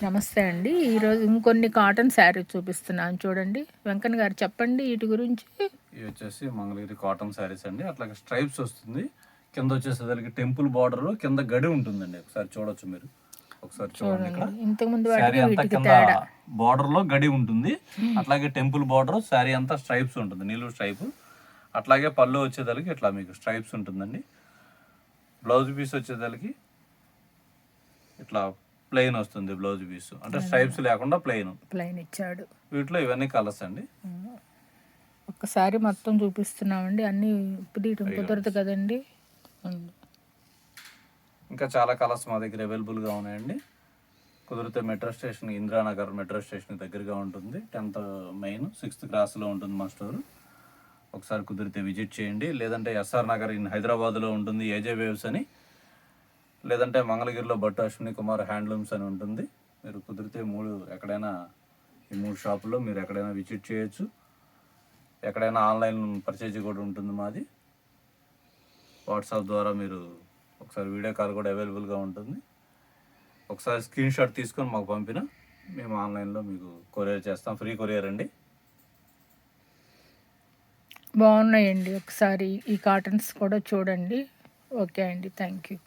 నమస్తే అండి. ఈరోజు ఇంకొన్ని కాటన్ శారీస్ చూపిస్తున్నాను చూడండి. వెంకన్న గారు చెప్పండి వీటి గురించి. ఇవి వచ్చేసి మంగళగిరి కాటన్ శారీస్ అండి. అట్లాగే స్ట్రైప్స్ వస్తుంది. కింద వచ్చేసరికి టెంపుల్ బార్డర్, కింద గడి ఉంటుందండి. ఒకసారి చూడొచ్చు మీరు. ఒకసారి చూడండి. ఇక్కడ ఇంతకుముందు శారీ అంతా కింద బార్డర్ లో గడి ఉంటుంది. అట్లాగే టెంపుల్ బార్డర్, శారీ అంతా స్ట్రైప్స్ ఉంటుంది, నిలువు స్ట్రైప్. అట్లాగే పళ్ళు వచ్చేదానికి ఇట్లా మీకు స్ట్రైప్స్ ఉంటుందండి. బ్లౌజ్ పీస్ వచ్చేదానికి ఇట్లా ప్లెయిన్ వస్తుంది. బ్లౌజ్ పీస్ అంటే స్ట్రైప్స్ లేకుండా ప్లెయిన్ ఇచ్చాడు. వీటిలో ఇవన్నీ కలర్స్ అండి. ఒక్కసారి మొత్తం చూపిస్తున్నామండి. అన్ని ఇప్పుడు కుదరదు కదండి. ఇంకా చాలా కలర్స్ మా దగ్గర అవైలబుల్గా ఉన్నాయండి. కుదిరితే metro station, Indiranagar metro station దగ్గరగా ఉంటుంది. 10th మెయిన్ 6th క్రాస్లో ఉంటుంది మా స్టోర్. ఒకసారి కుదిరితే విజిట్ చేయండి. లేదంటే ఎస్ఆర్ నగర్ ఇన్ హైదరాబాద్లో ఉంటుంది, ఏజే వేవ్స్ అని. లేదంటే మంగళగిరిలో భట్టు అశ్విని కుమార్ హ్యాండ్లూమ్స్ అని ఉంటుంది. మీరు కుదిరితే ఎక్కడైనా ఈ 3 షాపుల్లో మీరు ఎక్కడైనా విజిట్ చేయొచ్చు. ఎక్కడైనా ఆన్లైన్ పర్చేజ్ కూడా ఉంటుంది మాది. వాట్సాప్ ద్వారా మీరు ఒకసారి వీడియో కాల్ కూడా అవైలబుల్గా ఉంటుంది. ఒకసారి స్క్రీన్ షాట్ తీసుకొని మాకు పంపిన మేము ఆన్లైన్లో మీకు కొరియర్ చేస్తాం. ఫ్రీ కొరియర్ అండి. బాగున్నాయండి. ఒకసారి ఈ కాటన్స్ కూడా చూడండి. ఓకే అండి, థ్యాంక్ యూ.